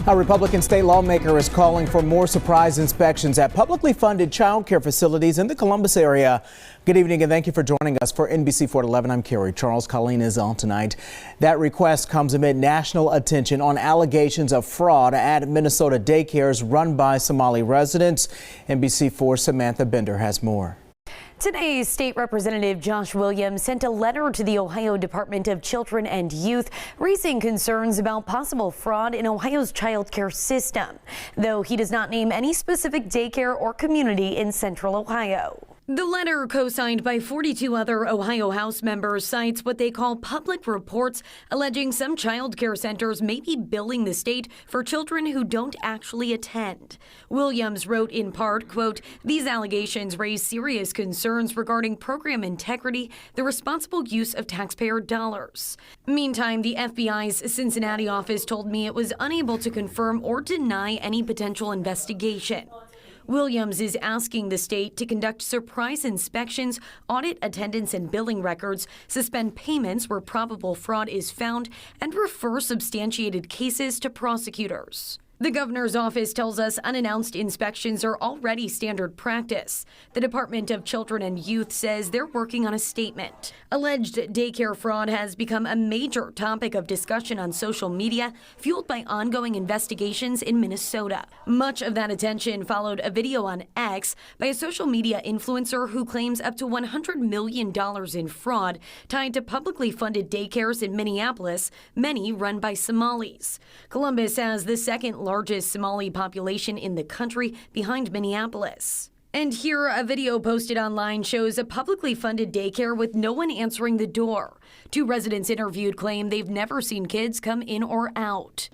A Republican state lawmaker is calling for more surprise inspections at publicly funded child care facilities in the Columbus area. Good evening and thank you for joining us for NBC 4 at 11. I'm Carrie. Charles Colleen is on tonight. That request comes amid national attention on allegations of fraud at Minnesota daycares run by Somali residents. NBC 4's Samantha Bender has more. Today, State Representative Josh Williams sent a letter to the Ohio Department of Children and Youth, raising concerns about possible fraud in Ohio's child care system, though he does not name any specific daycare or community in Central Ohio. The letter, co-signed by 42 other Ohio House members, cites what they call public reports alleging some child care centers may be billing the state for children who don't actually attend. Williams wrote in part, quote, "These allegations raise serious concerns regarding program integrity, the responsible use of taxpayer dollars." Meantime, the FBI's Cincinnati office told me it was unable to confirm or deny any potential investigation. Williams is asking the state to conduct surprise inspections, audit attendance and billing records, suspend payments where probable fraud is found, and refer substantiated cases to prosecutors. The governor's office tells us unannounced inspections are already standard practice. The Department of Children and Youth says they're working on a statement. Alleged daycare fraud has become a major topic of discussion on social media, fueled by ongoing investigations in Minnesota. Much of that attention followed a video on X by a social media influencer who claims up to $100 million in fraud tied to publicly funded daycares in Minneapolis, many run by Somalis. Columbus has the second largest Somali population in the country, behind Minneapolis. And here, a video posted online shows a publicly funded daycare with no one answering the door. Two residents interviewed claim they've never seen kids come in or out.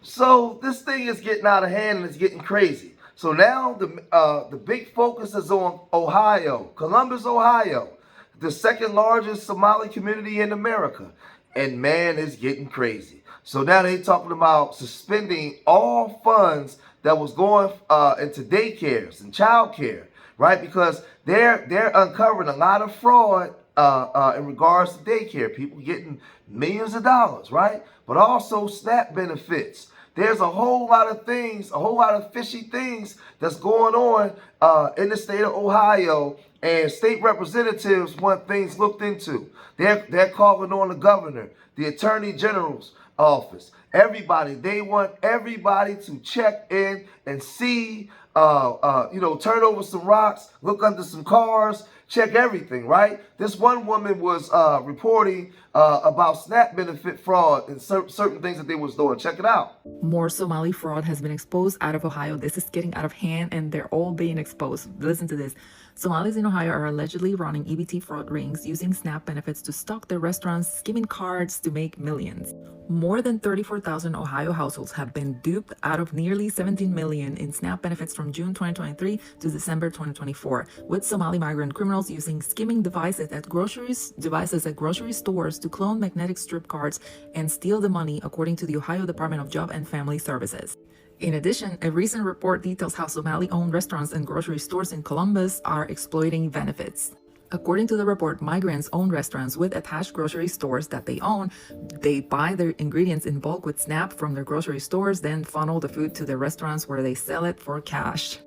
So this thing is getting out of hand and it's getting crazy. So now the big focus is on Ohio, Columbus, Ohio, the second largest Somali community in America. And man, it's getting crazy. So now they're talking about suspending all funds that was going into daycares and childcare, right? Because they're uncovering a lot of fraud in regards to daycare. People getting millions of dollars, right? But also SNAP benefits. There's a whole lot of things, a whole lot of fishy things that's going on in the state of Ohio, and state representatives want things looked into. They're calling on the governor, the attorney general's office, everybody. They want everybody to check in and see, turn over some rocks, look under some cars, check everything, right? This one woman was reporting about SNAP benefit fraud and certain things that they was doing. Check it out. More Somali fraud has been exposed out of Ohio. This is getting out of hand and they're all being exposed. Listen to this. Somalis in Ohio are allegedly running EBT fraud rings using SNAP benefits to stock their restaurants, skimming cards to make millions. More than 34,000 Ohio households have been duped out of nearly 17 million in SNAP benefits from June 2023 to December 2024, with Somali migrant criminals using skimming devices at grocery stores to clone magnetic strip cards and steal the money, according to the Ohio Department of Job and Family Services. In addition, a recent report details how Somali-owned restaurants and grocery stores in Columbus are exploiting benefits. According to the report, migrants own restaurants with attached grocery stores that they own. They buy their ingredients in bulk with SNAP from their grocery stores, then funnel the food to their restaurants where they sell it for cash.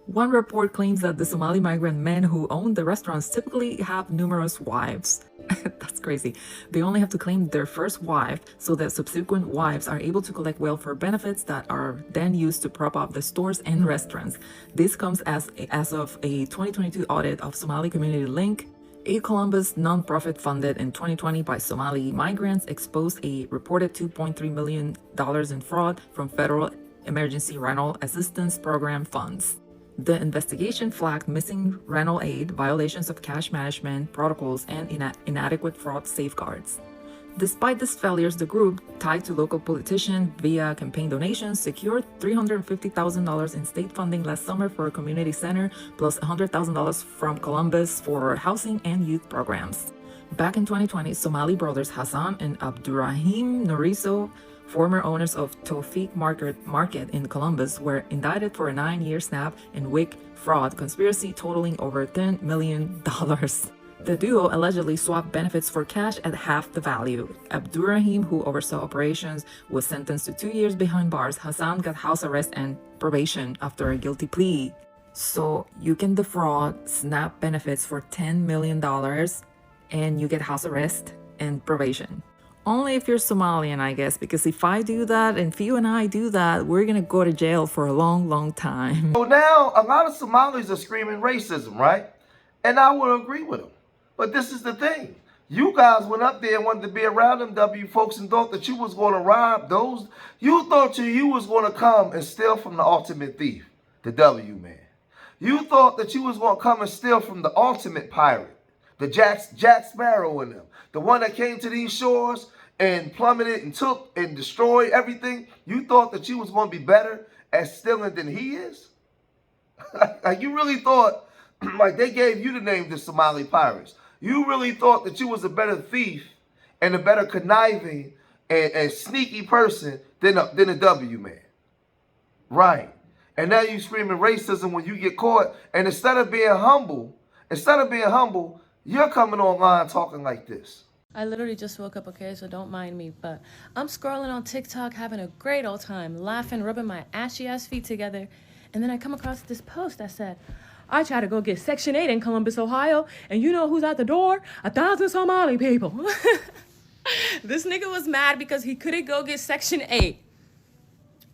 One report claims that the Somali migrant men who own the restaurants typically have numerous wives. That's crazy. They only have to claim their first wife so that subsequent wives are able to collect welfare benefits that are then used to prop up the stores and restaurants. This comes as of a 2022 audit of Somali Community Link. A Columbus nonprofit funded in 2020 by Somali migrants exposed a reported $2.3 million in fraud from federal emergency rental assistance program funds. The investigation flagged missing rental aid, violations of cash management protocols, and inadequate fraud safeguards. Despite these failures, the group, tied to local politicians via campaign donations, secured $350,000 in state funding last summer for a community center, plus $100,000 from Columbus for housing and youth programs. Back in 2020, Somali brothers Hassan and Abdurrahim Noriso, former owners of Tawfiq Market in Columbus, were indicted for a 9-year SNAP and WIC fraud conspiracy totaling over $10 million. The duo allegedly swapped benefits for cash at half the value. Abdurrahim, who oversaw operations, was sentenced to 2 years behind bars. Hassan got house arrest and probation after a guilty plea. So you can defraud SNAP benefits for $10 million and you get house arrest and probation. Only if you're Somalian, I guess, because if I do that and if you and I do that, we're gonna go to jail for a long, long time. So now a lot of Somalis are screaming racism, right? And I would agree with them. But this is the thing. You guys went up there and wanted to be around them W folks and thought that you was going to rob those. You thought you was going to come and steal from the ultimate thief, the W man. You thought that you was going to come and steal from the ultimate pirate, the Jack Sparrow and them. The one that came to these shores and plummeted and took and destroyed everything. You thought that you was going to be better at stealing than he is? Like you really thought, like they gave you the name the Somali Pirates. You really thought that you was a better thief and a better conniving and sneaky person than a W man. Right. And now you screaming racism when you get caught. And instead of being humble, you're coming online talking like this. I literally just woke up, okay, so don't mind me, but I'm scrolling on TikTok, having a great old time, laughing, rubbing my ashy ass feet together, and then I come across this post that said, I try to go get Section 8 in Columbus, Ohio, and you know who's at the door? 1,000 Somali people. This nigga was mad because he couldn't go get Section 8.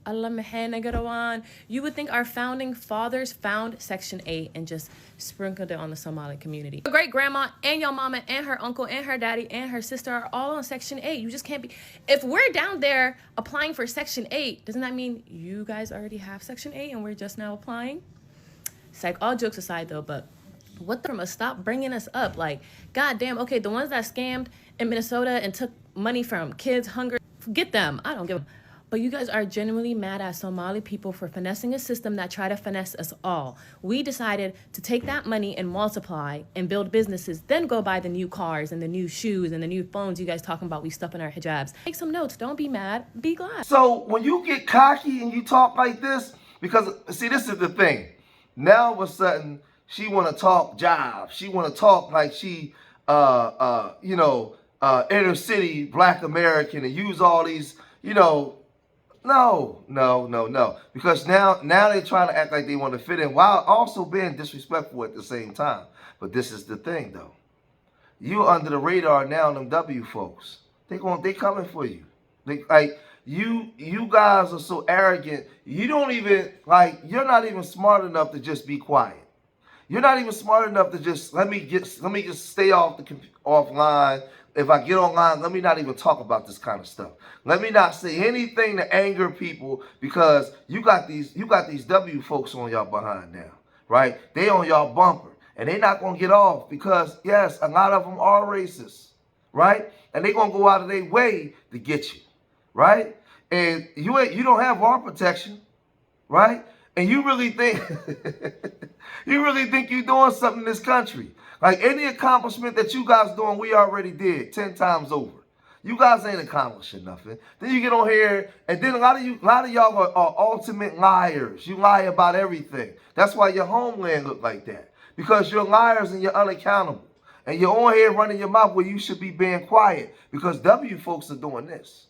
Allah mahana garawan. You would think our founding fathers found Section 8 and just sprinkled it on the Somali community. Your great grandma and your mama and her uncle and her daddy and her sister are all on Section 8. You just can't be. If we're down there applying for Section 8, doesn't that mean you guys already have Section 8 and we're just now applying? Psych, all jokes aside though, but what the stop bringing us up? Like, goddamn, okay, the ones that scammed in Minnesota and took money from kids hunger, forget them. I don't give a. But you guys are genuinely mad at Somali people for finessing a system that tried to finesse us all. We decided to take that money and multiply and build businesses, then go buy the new cars and the new shoes and the new phones you guys talking about we stuff in our hijabs. Take some notes. Don't be mad. Be glad. So when you get cocky and you talk like this, because, see, this is the thing. Now, all of a sudden, she want to talk jobs. She want to talk like she, inner city Black American and use all these, No. Because now they're trying to act like they want to fit in while also being disrespectful at the same time. But this is the thing, though. You under the radar now, them W folks. They coming for you. You guys are so arrogant. You don't even, you're not even smart enough to just be quiet. You're not even smart enough to just let me just stay offline. If I get online, let me not even talk about this kind of stuff. Let me not say anything to anger people because you got these W folks on y'all behind now, right? They on y'all bumper and they not gonna get off because yes, a lot of them are racist, right? And they gonna go out of their way to get you, right? And you don't have our protection, right? And you really think you're doing something in this country. Like any accomplishment that you guys doing, we already did 10 times over. You guys ain't accomplishing nothing. Then you get on here, and then a lot of y'all are ultimate liars. You lie about everything. That's why your homeland look like that. Because you're liars and you're unaccountable. And you're on here running your mouth where you should be being quiet. Because W folks are doing this.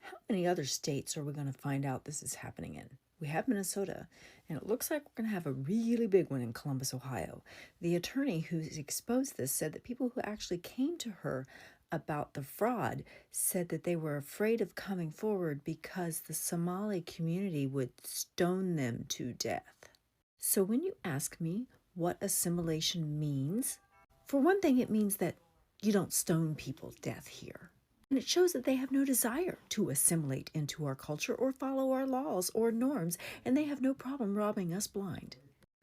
How many other states are we going to find out this is happening in? We have Minnesota, and it looks like we're going to have a really big one in Columbus, Ohio. The attorney who's exposed this said that people who actually came to her about the fraud said that they were afraid of coming forward because the Somali community would stone them to death. So when you ask me what assimilation means, for one thing, it means that you don't stone people to death here. And it shows that they have no desire to assimilate into our culture or follow our laws or norms, and they have no problem robbing us blind.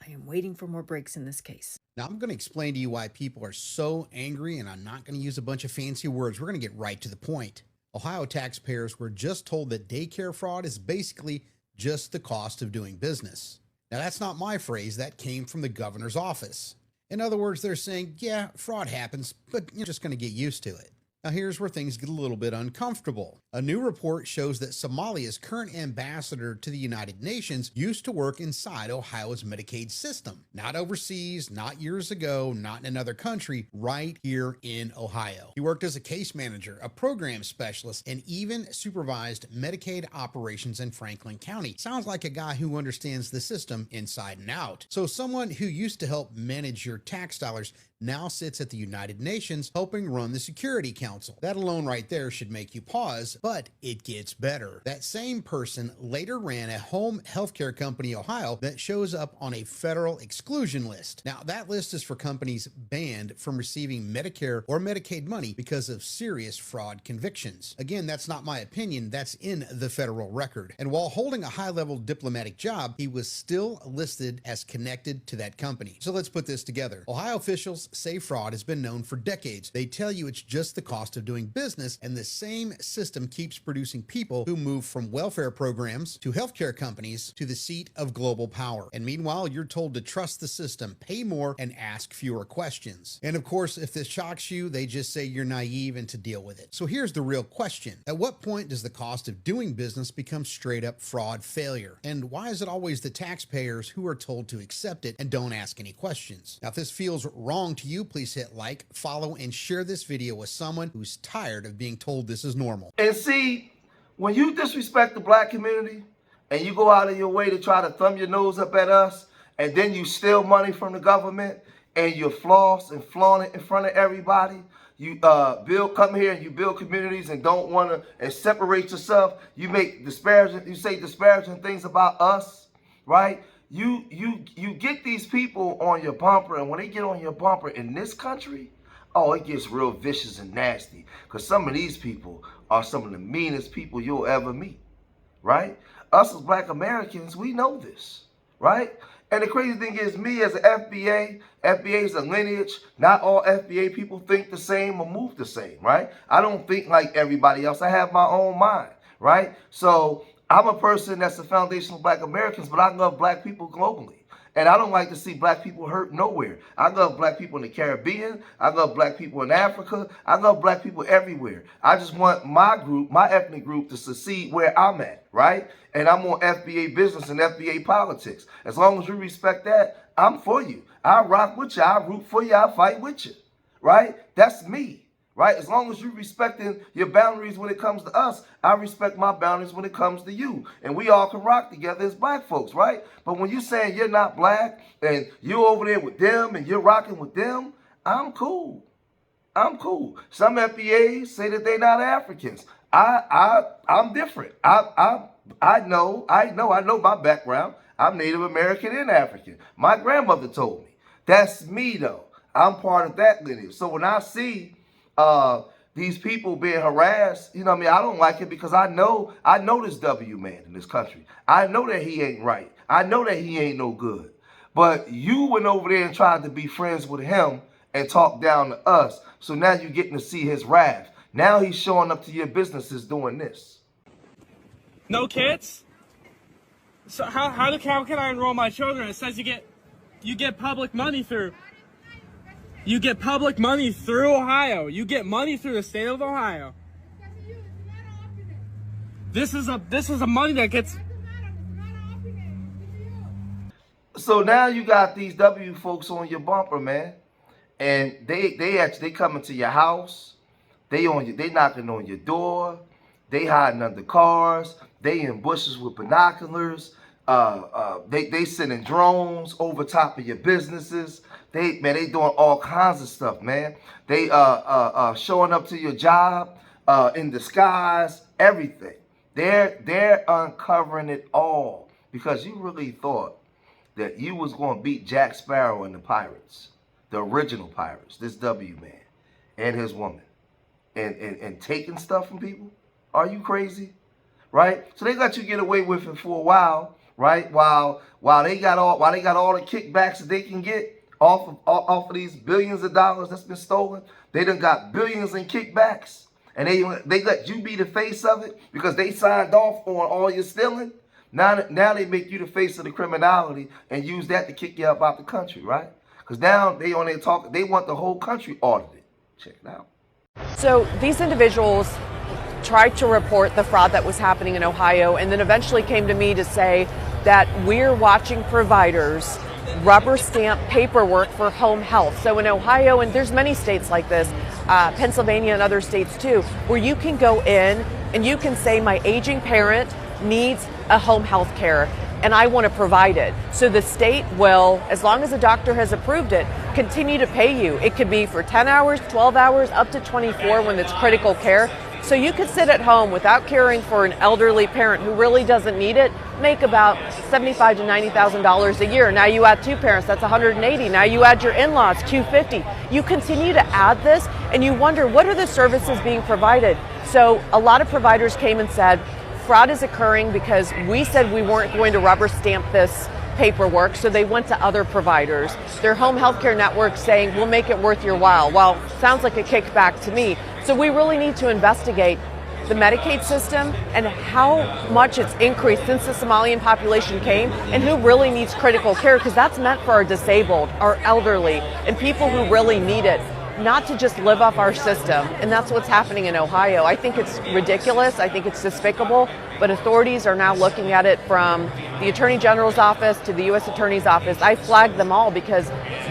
I am waiting for more breaks in this case. Now, I'm going to explain to you why people are so angry, and I'm not going to use a bunch of fancy words. We're going to get right to the point. Ohio taxpayers were just told that daycare fraud is basically just the cost of doing business. Now, that's not my phrase. That came from the governor's office. In other words, they're saying, yeah, fraud happens, but you're just going to get used to it. Now here's where things get a little bit uncomfortable. A new report shows that Somalia's current ambassador to the United Nations used to work inside Ohio's Medicaid system. Not overseas, not years ago, not in another country, right here in Ohio. He worked as a case manager, a program specialist, and even supervised Medicaid operations in Franklin County. Sounds like a guy who understands the system inside and out. So someone who used to help manage your tax dollars now sits at the United Nations helping run the Security Council. That alone right there should make you pause, but it gets better. That same person later ran a home healthcare company, Ohio, that shows up on a federal exclusion list. Now, that list is for companies banned from receiving Medicare or Medicaid money because of serious fraud convictions. Again, that's not my opinion, that's in the federal record. And while holding a high-level diplomatic job, he was still listed as connected to that company. So let's put this together. Ohio officials say fraud has been known for decades. They tell you it's just the cost of doing business, and the same system keeps producing people who move from welfare programs to healthcare companies to the seat of global power. And meanwhile, you're told to trust the system, pay more, and ask fewer questions. And of course, if this shocks you, they just say you're naive and to deal with it. So here's the real question. At what point does the cost of doing business become straight up fraud failure? And why is it always the taxpayers who are told to accept it and don't ask any questions? Now, if this feels wrong to you, please hit like, follow, and share this video with someone who's tired of being told this is normal. And see, when you disrespect the black community and you go out of your way to try to thumb your nose up at us, and then you steal money from the government and you floss and flaunt it in front of everybody, you come here and you build communities and don't want to and separate yourself, you say disparaging things about us, right? You get these people on your bumper, and when they get on your bumper in this country, oh, it gets real vicious and nasty, because some of these people are some of the meanest people you'll ever meet, right? Us as black Americans, we know this, right? And the crazy thing is, me as an FBA is a lineage. Not all FBA people think the same or move the same, right? I don't think like everybody else. I have my own mind, right? So I'm a person that's the foundation of black Americans, but I love black people globally. And I don't like to see black people hurt nowhere. I love black people in the Caribbean. I love black people in Africa. I love black people everywhere. I just want my group, my ethnic group, to succeed where I'm at, right? And I'm on FBA business and FBA politics. As long as you respect that, I'm for you. I rock with you. I root for you. I fight with you, right? That's me. Right? As long as you're respecting your boundaries when it comes to us, I respect my boundaries when it comes to you. And we all can rock together as black folks, right? But when you're saying you're not black and you're over there with them and you're rocking with them, I'm cool. I'm cool. Some FBAs say that they're not Africans. I'm different. I know my background. I'm Native American and African. My grandmother told me. That's me though. I'm part of that lineage. So when I see these people being harassed, you know what I mean, I don't like it, because I know this W man in this country. I know that he ain't right. I know that he ain't no good. But you went over there and tried to be friends with him and talk down to us. So now you're getting to see his wrath. Now he's showing up to your businesses doing this. No kids? So how can I enroll my children? It says you get public money through. You get public money through Ohio. You get money through the state of Ohio. This is a money that gets. So now you got these W folks on your bumper, man, and they coming to your house. They knocking on your door. They hiding under cars. They in bushes with binoculars. They sending drones over top of your businesses. They doing all kinds of stuff, man. They showing up to your job in disguise, everything. They're uncovering it all, because you really thought that you was going to beat Jack Sparrow and the pirates, the original pirates, this W man and his woman, and taking stuff from people. Are you crazy? Right? So they let you get away with it for a while, right? While they got all the kickbacks that they can get off of these billions of dollars that's been stolen. They done got billions in kickbacks, and they let you be the face of it because they signed off on all your stealing. Now they make you the face of the criminality and use that to kick you up out the country, right? Because now they on there talking, they want the whole country audited. Check it out. So these individuals tried to report the fraud that was happening in Ohio and then eventually came to me to say that we're watching providers rubber stamp paperwork for home health. So in Ohio, and there's many states like this, Pennsylvania and other states too, where you can go in and you can say my aging parent needs a home health care and I want to provide it. So the state will, as long as a doctor has approved it, continue to pay you. It could be for 10 hours, 12 hours, up to 24 when it's critical care. So you could sit at home without caring for an elderly parent who really doesn't need it, make about $75,000 to $90,000 a year. Now you add two parents, that's $180,000. Now you add your in-laws, $250,000. You continue to add this and you wonder, what are the services being provided? So a lot of providers came and said, fraud is occurring because we said we weren't going to rubber stamp this paperwork, so they went to other providers. Their home health care network saying, we'll make it worth your while. Well, sounds like a kickback to me. So we really need to investigate the Medicaid system and how much it's increased since the Somalian population came and who really needs critical care, because that's meant for our disabled, our elderly, and people who really need it, not to just live off our system. And that's what's happening in Ohio. I think it's ridiculous. I think it's despicable, but authorities are now looking at it from the Attorney General's office to the U.S. Attorney's office. I flagged them all because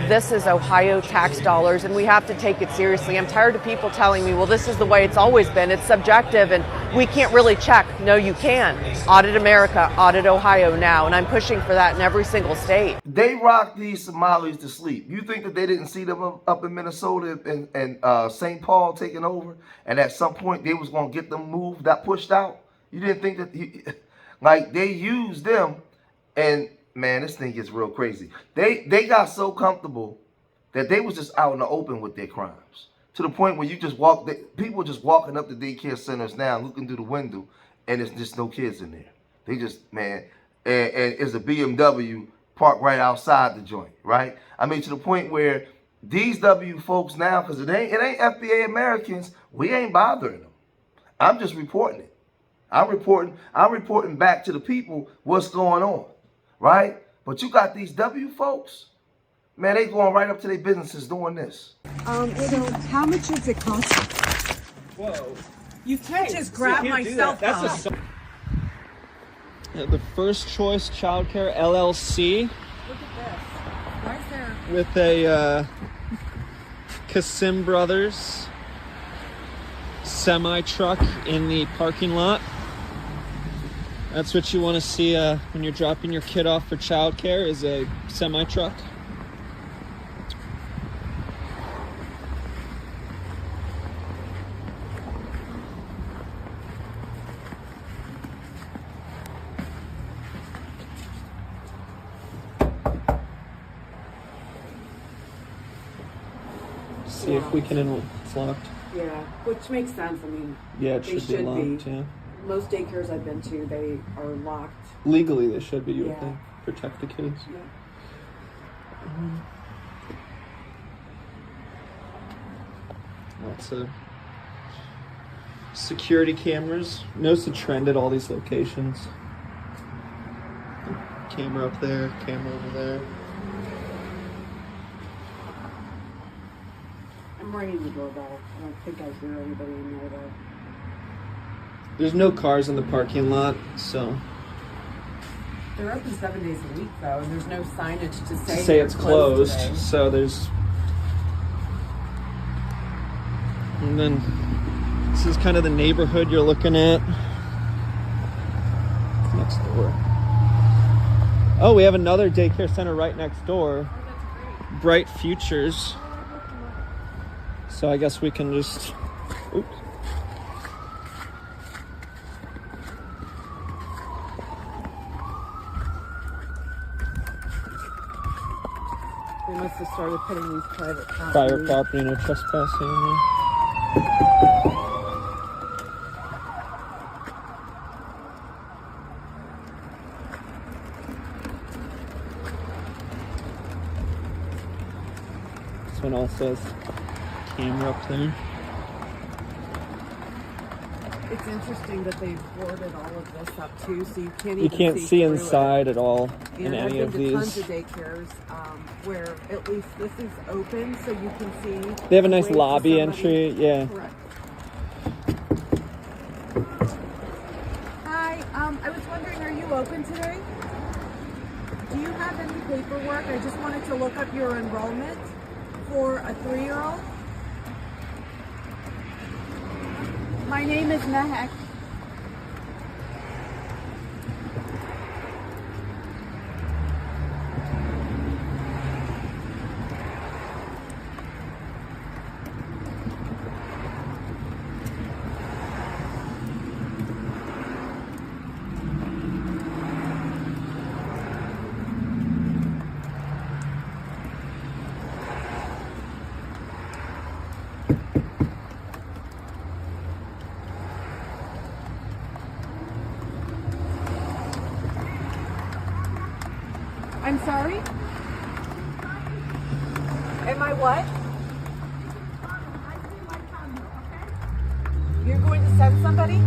this is Ohio tax dollars and we have to take it seriously. I'm tired of people telling me, well, this is the way it's always been. It's subjective and we can't really check. No, you can. Audit America, audit Ohio now. And I'm pushing for that in every single state. They rocked these Somalis to sleep. You think that they didn't see them up in Minnesota and St. Paul taking over, and at some point they was going to get them moved, that pushed out? You didn't think that, like, they used them, and man, this thing gets real crazy. They got so comfortable that they was just out in the open with their crimes, to the point where you just people just walking up to daycare centers now, looking through the window, and there's just no kids in there. They just, man, and it's a BMW parked right outside the joint, right? I mean, to the point where these W folks now, because it ain't FBA Americans, we ain't bothering them. I'm just reporting it. I'm reporting back to the people what's going on, right? But you got these W folks, man, they going right up to their businesses doing this. So how much does it cost? Whoa. You can't just grab my cell phone. The First Choice Childcare LLC. Look at this. Right there. With a Kasim Brothers semi-truck in the parking lot. That's what you want to see when you're dropping your kid off for childcare, is a semi-truck. See if we can it's locked. Yeah, which makes sense. I mean, Yeah, it they should be locked, yeah. Most daycares I've been to, they are locked. Legally, they should be, you would Yeah. think. Protect the kids. Yeah. Lots of security cameras. Notice the trend at all these locations. Camera up there, camera over there. I'm ringing the doorbell. I don't think I hear anybody in there though. There's no cars in the parking lot, so They're open 7 days a week though, and there's no signage to say, say it's closed. today. So there's, and then this is kind of the neighborhood you're looking at. Next door. Oh, we have another daycare center right next door. Bright Futures. So I guess we can just, oops. They must have started putting these private Property, no trespassing. This one also has camera up there. It's interesting that they boarded all of this up too, so you can't You even can't see through inside it. at all in And any I've of been to tons these. of daycares where at least this is open, so you can see. They have a nice wait for lobby somebody. entry. Yeah. Correct. Hi, I was wondering, are you open today? Do you have any paperwork? I just wanted to look up your enrollment for a 3-year-old. My name is Mehek. I'm sorry? Am I what? You're going to send somebody?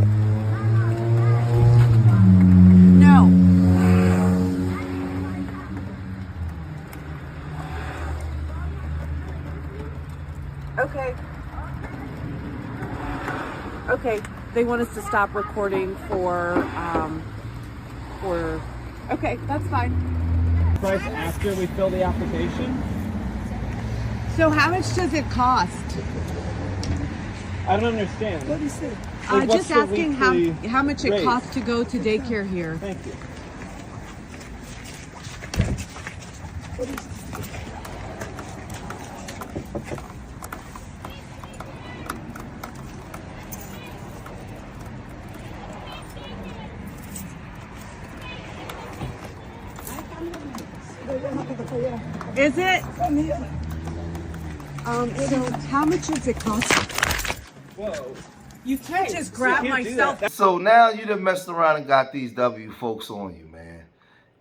No. Okay. Okay. They want us to stop recording for okay, that's fine. Price after we fill the application? So how much does it cost? I don't understand. What is it? Just asking how much it costs to go to daycare here. Thank you. Is it? So how much does it cost? Whoa. You can't just grab my cell phone. So now you done messed around and got these W folks on you, man.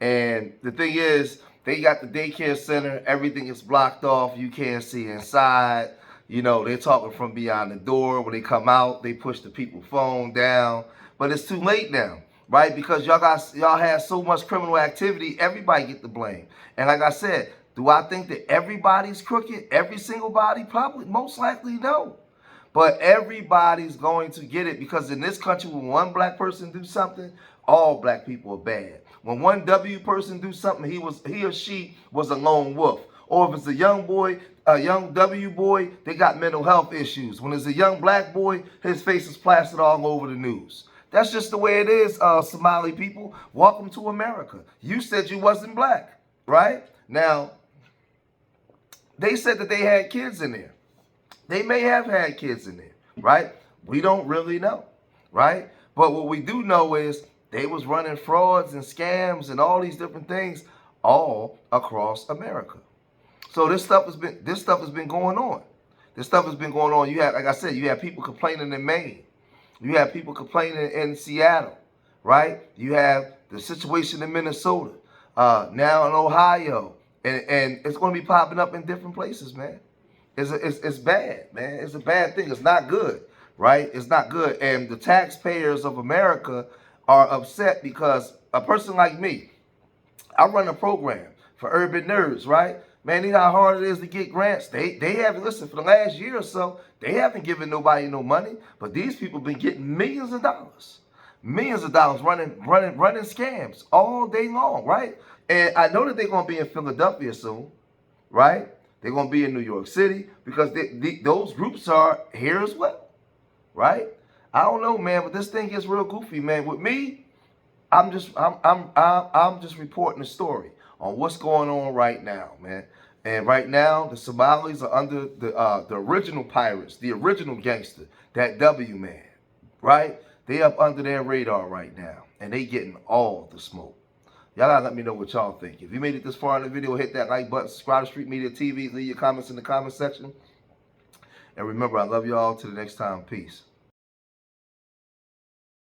And the thing is, they got the daycare center, everything is blocked off, you can't see inside. You know, they're talking from beyond the door. When they come out, they push the people's phone down. But it's too late now, right? Because y'all have so much criminal activity, everybody get the blame. And like I said, do I think that everybody's crooked? Every single body? Probably, most likely no. But everybody's going to get it, because in this country, when one black person do something, all black people are bad. When one W person do something, he or she was a lone wolf. Or if it's a young boy, a young W boy, they got mental health issues. When it's a young black boy, his face is plastered all over the news. That's just the way it is, Somali people. Welcome to America. You said you wasn't black, right? Now, they said that they had kids in there. They may have had kids in there, right? We don't really know, right? But what we do know is they was running frauds and scams and all these different things all across America. So this stuff has been going on. This stuff has been going on. You have, like I said, you have people complaining in Maine. You have people complaining in Seattle, right? You have the situation in Minnesota, now in Ohio, and it's going to be popping up in different places, man. It's bad, man. It's a bad thing. It's not good, right? It's not good. And the taxpayers of America are upset because a person like me, I run a program for urban nerds, right? Man, you know how hard it is to get grants. They haven't, listen, for the last year or so, they haven't given nobody no money, but these people been getting millions of dollars running scams all day long, right? And I know that they're going to be in Philadelphia soon, right? They're going to be in New York City because those groups are here as well, right? I don't know, man, but this thing gets real goofy, man. With me, I'm just reporting the story on what's going on right now, man. And right now, the Somalis are under the original pirates, the original gangster, that W man, right? They up under their radar right now, and they getting all the smoke. Y'all gotta let me know what y'all think. If you made it this far in the video, hit that like button, subscribe to Street Media TV, leave your comments in the comment section. And remember, I love y'all. Till the next time, peace.